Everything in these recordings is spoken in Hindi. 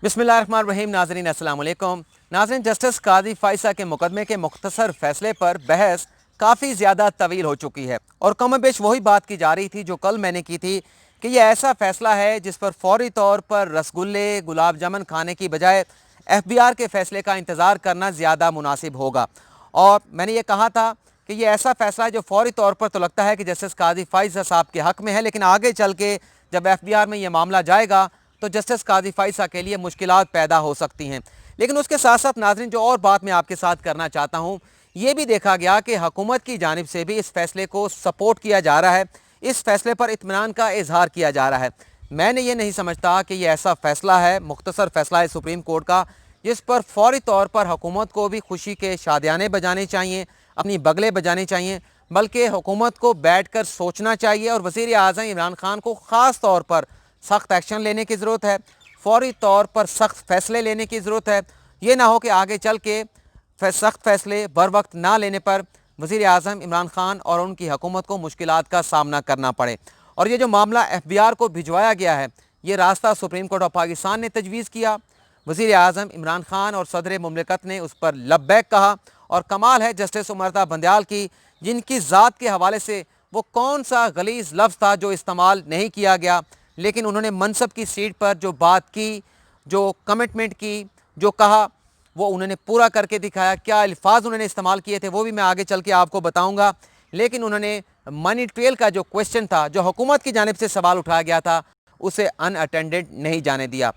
बिस्मिल्लाहिर्रहमानिर्रहीम। नाज़रीन अस्सलाम वालेकुम। नाज़रीन, जस्टिस काजी फ़ाइसा के मुकदमे के मुख्तसर फैसले पर बहस काफ़ी ज़्यादा तवील हो चुकी है और कम बेश वही बात की जा रही थी जो कल मैंने की थी कि यह ऐसा फ़ैसला है जिस पर फ़ौरी तौर पर रसगुल्ले गुलाब जामुन खाने की बजाय FBI के फ़ैसले का इंतज़ार करना ज़्यादा मुनासिब होगा। और मैंने ये कहा था कि ये ऐसा फ़ैसला है जो फ़ौरी तौर पर तो लगता है कि जस्टिस काजी फ़ाइसा साहब के हक़ में है, लेकिन आगे चल के जब FBI में ये मामला जाएगा तो जस्टिस काजी फ़ाइसा के लिए मुश्किलात पैदा हो सकती हैं। लेकिन उसके साथ साथ नाज़रीन, जो और बात मैं आपके साथ करना चाहता हूँ, ये भी देखा गया कि हुकूमत की जानिब से भी इस फैसले को सपोर्ट किया जा रहा है, इस फैसले पर इत्मीनान का इजहार किया जा रहा है। मैंने ये नहीं समझता कि यह ऐसा फैसला है, मुख्तसर फैसला है सुप्रीम कोर्ट का, जिस पर फौरी तौर पर हुकूमत को भी खुशी के शादियाने बजाने चाहिए, अपनी बगले बजाने चाहिए, बल्कि हुकूमत को बैठ कर सोचना चाहिए और वज़ीर आज़म इमरान खान को ख़ास तौर पर सख्त एक्शन लेने की ज़रूरत है, फौरी तौर पर सख्त फैसले लेने की ज़रूरत है। ये ना हो कि आगे चल के सख्त फैसले बर वक्त ना लेने पर वज़ीर आज़म इमरान खान और उनकी हुकूमत को मुश्किलात का सामना करना पड़े। और ये जो मामला FBI को भिजवाया गया है, ये रास्ता सुप्रीम कोर्ट ऑफ पाकिस्तान ने तजवीज़ किया, वज़ीर आज़म इमरान खान और सदर मुमलिकत ने उस पर लब्बैक कहा। और कमाल है जस्टिस उमरता बंदयाल की, जिनकी ज़ात के हवाले से वो कौन सा गलीज़ लफ्ज़ था जो इस्तेमाल नहीं किया गया, लेकिन उन्होंने मनसब की सीट पर जो बात की, जो कमिटमेंट की, जो कहा, वो उन्होंने पूरा करके दिखाया। क्या अल्फाज उन्होंने इस्तेमाल किए थे वो भी मैं आगे चल के आपको बताऊंगा, लेकिन उन्होंने मनी ट्रेल का जो क्वेश्चन था, जो हुकूमत की जानिब से सवाल उठाया गया था, उसे अनअटेंडेड नहीं जाने दिया।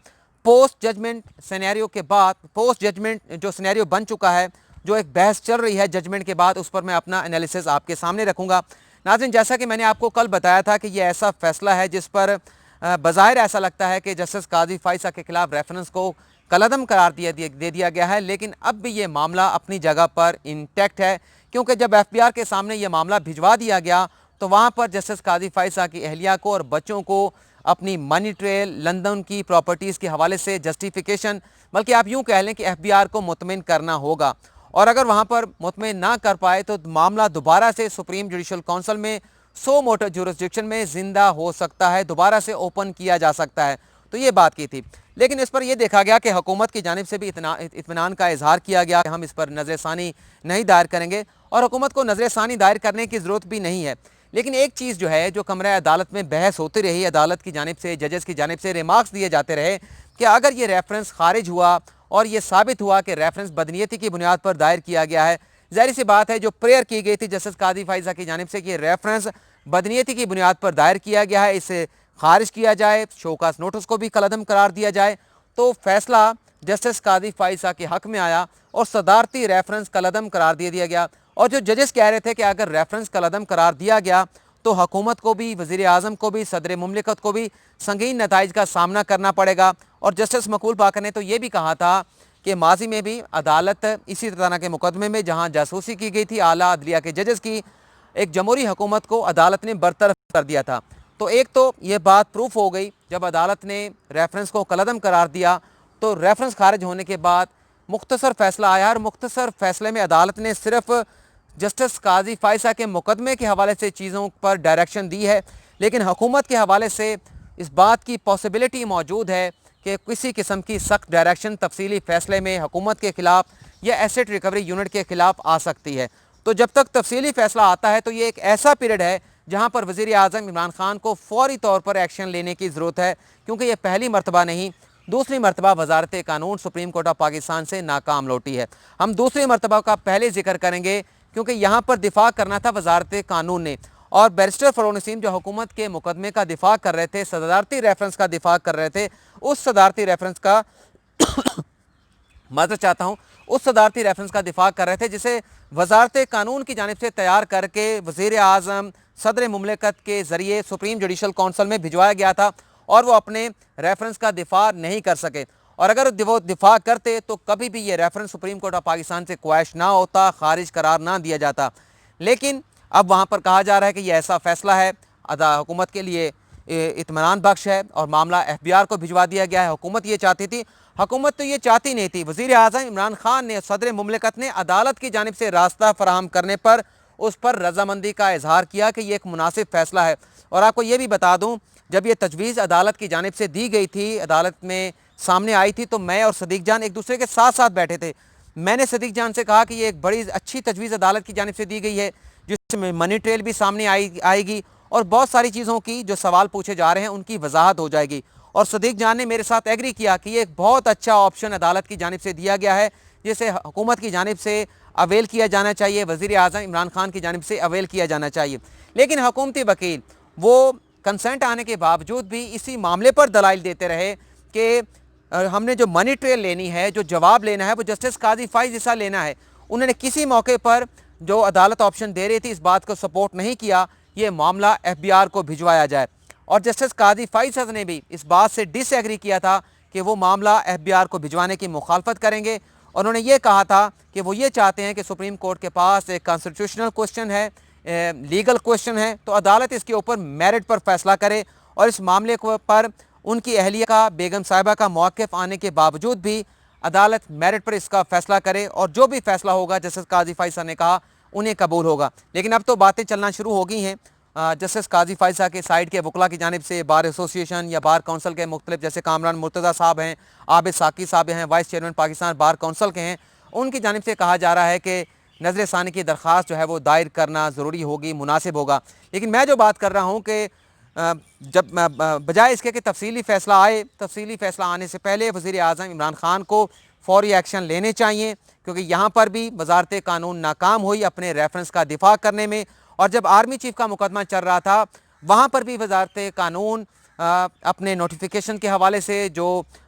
पोस्ट जजमेंट सिनेरियो के बाद, पोस्ट जजमेंट जो सिनेरियो बन चुका है, जो एक बहस चल रही है जजमेंट के बाद, उस पर मैं अपना एनालिसिस आपके सामने रखूंगा। नाज़रीन, जैसा कि मैंने आपको कल बताया था कि यह ऐसा फैसला है जिस पर बज़ाहिर ऐसा लगता है कि जस्टिस काजी फ़ाइसा के खिलाफ रेफरेंस को कलअदम करार दे दिया गया है, लेकिन अब भी ये मामला अपनी जगह पर इंटैक्ट है, क्योंकि जब FBI के सामने ये मामला भिजवा दिया गया तो वहाँ पर जस्टिस काजी फ़ाइसा की अहलिया को और बच्चों को अपनी मनी ट्रेल, लंदन की प्रॉपर्टीज़ के हवाले से जस्टिफिकेशन, बल्कि आप यूँ कह लें कि FBI को मुतमिन करना होगा। और अगर वहाँ पर मुतमिन ना कर पाए तो मामला दोबारा से सुप्रीम जुडिशल काउंसिल में सो मोटर जुरिस्डिक्शन में ज़िंदा हो सकता है, दोबारा से ओपन किया जा सकता है। तो ये बात की थी, लेकिन इस पर यह देखा गया कि हुकूमत की जानिब से भी इत्मीनान का इजहार किया गया कि हम इस पर नज़रसानी नहीं दायर करेंगे, और हुकूमत को नज़रसानी दायर करने की ज़रूरत भी नहीं है। लेकिन एक चीज़ जो है, जो कमरा अदालत में बहस होती रही, अदालत की जानिब से, जजेस की जानिब से रिमार्क्स दिए जाते रहे कि अगर ये रेफरेंस खारिज हुआ और ये साबित हुआ कि रेफरेंस बदनीयती की बुनियाद पर दायर किया गया है, ज़ाहिर सी बात है जो प्रेयर की गई थी जस्टिस काजी फ़ाइसा की जानिब से कि रेफरेंस बदनीयती की बुनियाद पर दायर किया गया है, इसे खारिज किया जाए, शोकास नोटिस को भी कलअदम करार दिया जाए, तो फैसला जस्टिस काजी फ़ाइसा के हक़ में आया और सदारती रेफरेंस कलअदम करार दे दिया गया। और जो जजेस कह रहे थे कि अगर रेफरेंस कलअदम करार दिया गया तो हुकूमत को भी, वज़ीर आज़म को भी, सदर मुमलिकत को भी संगीन नताइज का सामना करना पड़ेगा। और जस्टिस मकबूल बाकर ने तो ये भी कहा था कि माजी में भी अदालत इसी तरह के मुकदमे में जहाँ जासूसी की गई थी आला अदलिया के जजेस की, एक जमहूरी हुकूमत को अदालत ने बरतरफ कर दिया था। तो एक तो ये बात प्रूफ हो गई, जब अदालत ने रेफरेंस को कलअदम करार दिया तो रेफरेंस खारिज होने के बाद मुख्तसर फैसला आया, और मुख्तसर फैसले में अदालत ने सिर्फ जस्टिस काजी फ़ाइसा के मुकदमे के हवाले से चीज़ों पर डायरेक्शन दी है, लेकिन हुकूमत के हवाले से इस बात की पॉसिबिलिटी मौजूद है कि किसी किस्म की सख्त डायरेक्शन तफसीली फ़ैसले में हुकूमत के ख़िलाफ़ या एसेट रिकवरी यूनिट के ख़िलाफ़ आ सकती है। तो जब तक तफसीली फ़ैसला आता है तो ये एक ऐसा पीरियड है जहाँ पर वज़ीर आज़म इमरान खान को फ़ौरी तौर पर एक्शन लेने की ज़रूरत है, क्योंकि ये पहली मरतबा नहीं, दूसरी मरतबा वजारत कानून सुप्रीम कोर्ट ऑफ पाकिस्तान से नाकाम लौटी है। हम दूसरी मरतबा का पहले जिक्र करेंगे, क्योंकि यहाँ पर दिफा करना था वजारत कानून ने, और बैरिस्टर फ़रोग़ नसीम जो हुकूमत के मुकदमे का दिफा कर रहे थे, सदारती रेफरेंस का दिफा कर रहे थे, उस सदारती रेफरेंस का माज़रत चाहता हूँ, उस सदारती रेफरेंस का दिफा कर रहे थे जिसे वजारत कानून की जानिब से तैयार करके वज़ीर आज़म, सदर मुमलिकत के ज़रिए सुप्रीम जुडिशल काउंसिल में भिजवाया गया था, और वो अपने रेफरेंस का दिफा नहीं कर सके। और अगर वो दिफा करते तो कभी भी ये reference supreme court of Pakistan से क्वैश ना होता, खारिज करार ना दिया जाता। लेकिन अब वहाँ पर कहा जा रहा है कि यह ऐसा फ़ैसला है हुकूमत के लिए इत्मीनान बख्श है, और मामला FBI को भिजवा दिया गया है। हुकूमत ये चाहती थी, हुकूमत तो ये चाहती नहीं थी, वज़ीर आज़म इमरान खान ने, सदर मुमलिकत ने अदालत की जानिब से रास्ता फराहम करने पर उस पर रजामंदी का इजहार किया कि ये एक मुनासिब फ़ैसला है। और आपको ये भी बता दूँ, जब ये तजवीज़ अदालत की जानिब से दी गई थी, अदालत में सामने आई थी तो मैं और सदीक जान एक दूसरे के साथ साथ बैठे थे। मैंने सदीक जान से कहा कि ये एक बड़ी अच्छी तजवीज़ अदालत की जानिब से दी गई है जिसमें मनी ट्रेल भी सामने आएगी और बहुत सारी चीज़ों की जो सवाल पूछे जा रहे हैं उनकी वजाहत हो जाएगी। और सदीक जान ने मेरे साथ एग्री किया कि ये एक बहुत अच्छा ऑप्शन अदालत की जानिब से दिया गया है जिसे हुकूमत की जानिब से अवेल किया जाना चाहिए, वज़ीर आज़म इमरान खान की जानिब से अवेल किया जाना चाहिए। लेकिन हुकूमती वकील वो कंसेंट आने के बावजूद भी इसी मामले पर दलाइल देते रहे कि हमने जो मनी ट्रेल लेनी है, जो जवाब लेना है वो जस्टिस काजी फाइज जैसा लेना है। उन्होंने किसी मौके पर जो अदालत ऑप्शन दे रही थी इस बात को सपोर्ट नहीं किया ये मामला FBI को भिजवाया जाए। और जस्टिस काजी फाइज ने भी इस बात से डिसएग्री किया था कि वो मामला FBI को भिजवाने की मुखालफत करेंगे। और उन्होंने ये कहा था कि वो ये चाहते हैं कि सुप्रीम कोर्ट के पास एक कॉन्स्टिट्यूशनल क्वेश्चन है, लीगल क्वेश्चन है, तो अदालत इसके ऊपर मेरिट पर फैसला करे। और इस मामले पर उनकी अहलिया का, बेगम साहिबा का मौक़िफ़ आने के बावजूद भी अदालत मेरिट पर इसका फ़ैसला करे और जो भी फ़ैसला होगा जस्टिस काजी फ़ैज़ल ने कहा उन्हें कबूल होगा। लेकिन अब तो बातें चलना शुरू हो गई हैं जस्टिस काजी फ़ैज़ल के साइड के वकला की जानिब से, बार एसोसिएशन या बार काउंसिल के मुख्तलिफ, जैसे कामरान मुर्तज़ा साहब हैं, आबिद साकी साहब हैं, vice chairman Pakistan bar council के हैं, उनकी जानिब से कहा जा रहा है कि नज़र सानी की दरख्वास्त जो है वो दायर करना ज़रूरी होगी, मुनासिब होगा। लेकिन मैं जो बात कर रहा हूँ कि जब बजाय इसके कि तफसीली फ़ैसला आए, तफसीली फ़ैसला आने से पहले वज़ीर आज़म इमरान खान को फ़ौरी एक्शन लेने चाहिए, क्योंकि यहाँ पर भी वजारत कानून नाकाम हुई अपने रेफरेंस का दिफा करने में। और जब आर्मी चीफ का मुकदमा चल रहा था वहाँ पर भी वजारत कानून अपने नोटिफिकेशन के हवाले से जो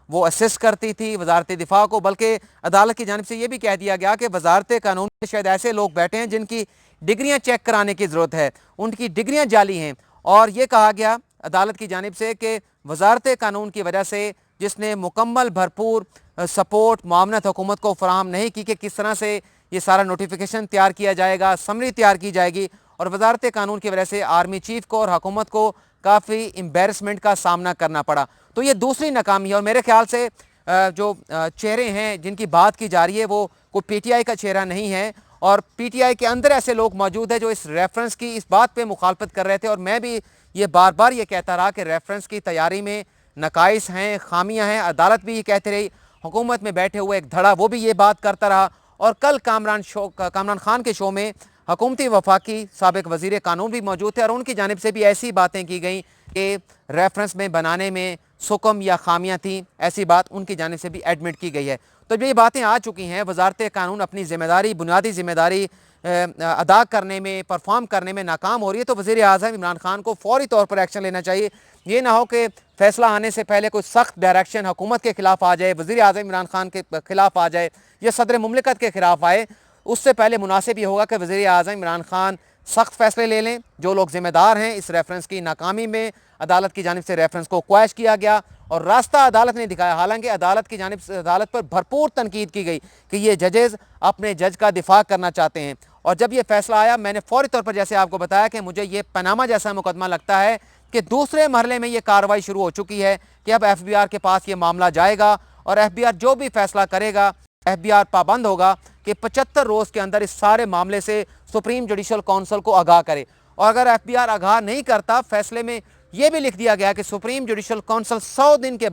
वो असिस्ट करती थी वजारत दिफा को, बल्कि अदालत की जानिब से ये भी कह दिया गया कि वजारत कानून में शायद ऐसे लोग बैठे हैं जिनकी डिग्रियाँ चेक कराने की ज़रूरत है, उनकी डिग्रियाँ जाली हैं। और ये कहा गया अदालत की जानिब से कि वजारत कानून की वजह से जिसने मुकम्मल भरपूर सपोर्ट मामनत हुकूमत को फराहम नहीं की कि किस तरह से ये सारा नोटिफिकेशन तैयार किया जाएगा, समरी तैयार की जाएगी, और वजारत कानून की वजह से आर्मी चीफ को और हुकूमत को काफ़ी एम्बेरसमेंट का सामना करना पड़ा। तो ये दूसरी नाकामी है। और मेरे ख्याल से जो चेहरे हैं जिनकी बात की जा रही है वो कोई PTI का चेहरा नहीं है, और PTI के अंदर ऐसे लोग मौजूद हैं जो इस रेफरेंस की इस बात पे मुखालफत कर रहे थे। और मैं भी ये बार बार ये कहता रहा कि रेफरेंस की तैयारी में नकाइस हैं, खामियां हैं। अदालत भी ये कहती रही, हुकूमत में बैठे हुए एक धड़ा वो भी ये बात करता रहा। और कल कामरान खान के शो में हुकूमती वफाकी साबिक वज़ीर कानून भी मौजूद थे और उनकी जानिब से भी ऐसी बातें की गई कि रेफरेंस में बनाने में सुकम या खामियां थी, ऐसी बात उनकी जानिब से भी एडमिट की गई है। तो ये बातें आ चुकी हैं, वजारत कानून अपनी ज़िम्मेदारी, बुनियादी ज़िम्मेदारी अदा करने में, परफॉर्म करने में नाकाम हो रही है। तो वज़ीर आज़म इमरान खान को फौरी तौर पर एक्शन लेना चाहिए। ये ना हो कि फ़ैसला आने से पहले कोई सख्त डायरेक्शन हुकूमत के ख़िलाफ़ आ जाए, वज़ीर आज़म इमरान खान के ख़िलाफ़ आ जाए या सदर मुमलिकत के ख़िलाफ़ आए। उससे पहले मुनासिब ये होगा कि वज़ीर आज़म इमरान खान सख्त फ़ैसले ले लें। जो लोग ज़िम्मेदार हैं इस रेफरेंस की नाकामी में, अदालत की जानिब से रेफरेंस को क्वैश किया गया और रास्ता अदालत ने दिखाया। हालांकि अदालत की जानिब से अदालत पर भरपूर तनकीद की गई कि ये जजेज़ अपने जज का दिफा करना चाहते हैं। और जब ये फैसला आया मैंने फ़ौरी तौर पर, जैसे आपको बताया, कि मुझे ये पनामा जैसा मुकदमा लगता है कि दूसरे मरहले में ये कार्रवाई शुरू हो चुकी है कि अब FBI के पास ये मामला जाएगा और FBI जो भी फैसला करेगा, FBI पाबंद होगा कि 75 रोज़ के अंदर इस सारे मामले से सुप्रीम जुडिशल काउंसिल को आगाह करे। और अगर FBI आगाह नहीं करता, फैसले में यह भी लिख दिया गया कि सुप्रीम जुडिशल काउंसिल 100 दिन के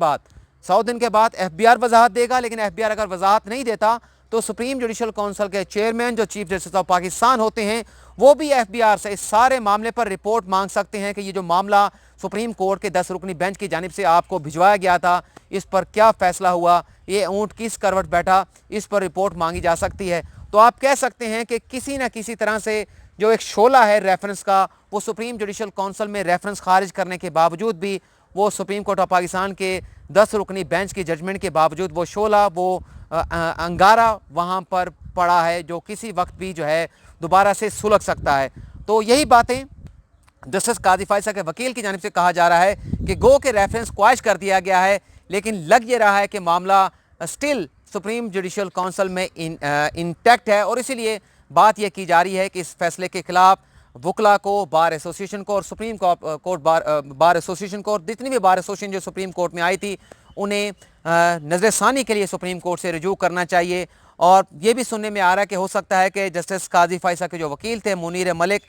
बाद FBI वजाहत देगा। लेकिन FBI अगर वजाहत नहीं देता तो सुप्रीम जुडिशल काउंसिल के चेयरमैन जो चीफ जस्टिस ऑफ पाकिस्तान होते हैं वो भी FBI से इस सारे मामले पर रिपोर्ट मांग सकते हैं कि ये जो मामला सुप्रीम कोर्ट के 10 रुकनी बेंच की जानिब से आपको भिजवाया गया था, इस पर क्या फैसला हुआ, ये ऊँट किस करवट बैठा, इस पर रिपोर्ट मांगी जा सकती है। तो आप कह सकते हैं कि किसी न किसी तरह से जो एक शोला है रेफरेंस का, वो सुप्रीम जुडिशल काउंसिल में रेफरेंस खारिज करने के बावजूद भी, वो सुप्रीम कोर्ट ऑफ पाकिस्तान के 10 रुकनी बेंच की जजमेंट के बावजूद वो शोला, वो अंगारा वहाँ पर पड़ा है जो किसी वक्त भी जो है दोबारा से सुलग सकता है। तो यही बातें जस्टिस काजी फ़ैज़ल के वकील की जानिब से कहा जा रहा है कि गो के रेफरेंस क्वाश कर दिया गया है, लेकिन लग ये रहा है कि मामला स्टिल सुप्रीम जुडिशल काउंसिल में इंटैक्ट है। और इसीलिए बात यह की जा रही है कि इस फैसले के खिलाफ वकला को, बार एसोसिएशन को और सुप्रीम कोर्ट बार एसोसिएशन को और जितनी भी बार एसोसिएशन जो सुप्रीम कोर्ट में आई थी उन्हें नज़रसानी के लिए सुप्रीम कोर्ट से रजू करना चाहिए। और ये भी सुनने में आ रहा है कि हो सकता है कि जस्टिस काजी फ़ैज़ल के जो वकील थे मुनीर मलिक,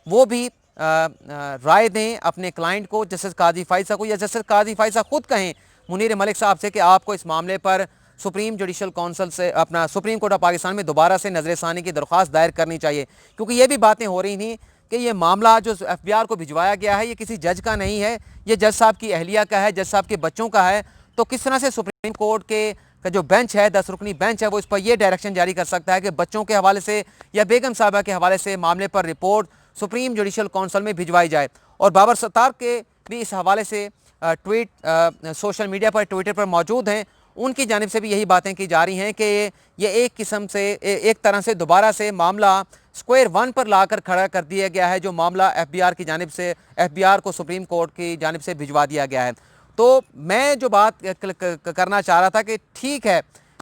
वो भी राय दें अपने क्लाइंट को, जस्टिस काजी फ़ैज़ल को, या जस्टिस काजी फ़ैज़ल खुद कहें मुनीर मलिक साहब से कि आपको इस मामले पर सुप्रीम जुडिशल काउंसिल से अपना सुप्रीम कोर्ट ऑफ पाकिस्तान में दोबारा से नजरसानी की दरख्वास्त दायर करनी चाहिए, क्योंकि ये भी बातें हो रही थी कि ये मामला जो FBI को भिजवाया गया है ये किसी जज का नहीं है, ये जज साहब की अहलिया का है, जज साहब के बच्चों का है। तो किस तरह से सुप्रीम कोर्ट के का जो बेंच है, 10 रुकनी बेंच है, वो इस पर यह डायरेक्शन जारी कर सकता है कि बच्चों के हवाले से या बेगम साहबा के हवाले से मामले पर रिपोर्ट सुप्रीम जुडिशल काउंसिल में भिजवाई जाए। और बाबर सत्तार के भी इस हवाले से ट्वीट सोशल मीडिया पर, ट्विटर पर मौजूद हैं। उनकी जानिब से भी यही बातें की जा रही हैं कि ये एक किस्म से एक तरह से दोबारा से मामला स्क्वायर वन पर लाकर खड़ा कर दिया गया है, जो मामला FBI की जानिब से FBI को सुप्रीम कोर्ट की जानिब से भिजवा दिया गया है। तो मैं जो बात करना चाह रहा था कि ठीक है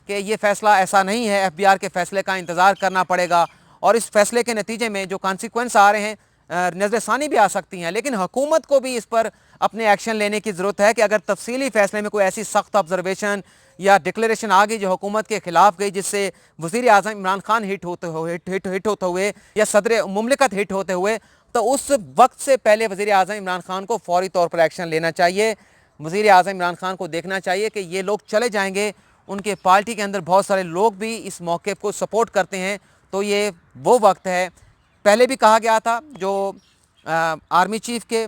कि ये फ़ैसला ऐसा नहीं है, FBI के फ़ैसले का इंतज़ार करना पड़ेगा और इस फ़ैसले के नतीजे में जो कॉन्सिक्वेंस आ रहे हैं, नज़रसानी भी आ सकती हैं, लेकिन हुकूमत को भी इस पर अपने एक्शन लेने की ज़रूरत है कि अगर तफसीली फ़ैसले में कोई ऐसी सख्त ऑब्जर्वेशन या डिक्लेरेशन आ गई जो हुकूमत के खिलाफ गई, जिससे वज़ीर आज़म इमरान खान हिट होते हुए या सदर मुमलिकत हिट होते हुए, तो उस वक्त से पहले वज़ीर आज़म इमरान खान को फौरी तौर पर एक्शन लेना चाहिए। वज़ीर आज़म इमरान खान को देखना चाहिए कि ये लोग चले जाएंगे, उनके पार्टी के अंदर बहुत सारे लोग भी इस मौके को सपोर्ट करते हैं, तो ये वो वक्त है। पहले भी कहा गया था जो आर्मी चीफ के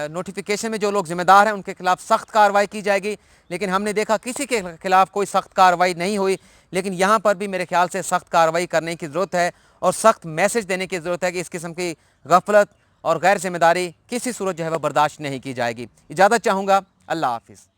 नोटिफिकेशन में जो लोग ज़िम्मेदार हैं उनके खिलाफ सख्त कार्रवाई की जाएगी, लेकिन हमने देखा किसी के खिलाफ कोई सख्त कार्रवाई नहीं हुई। लेकिन यहाँ पर भी मेरे ख्याल से सख्त कार्रवाई करने की ज़रूरत है और सख्त मैसेज देने की ज़रूरत है कि इस किस्म की गफलत और गैर जिम्मेदारी किसी सूरत जो है वह बर्दाश्त नहीं की जाएगी। इजाज़त चाहूँगा। अल्लाह हाफिज़।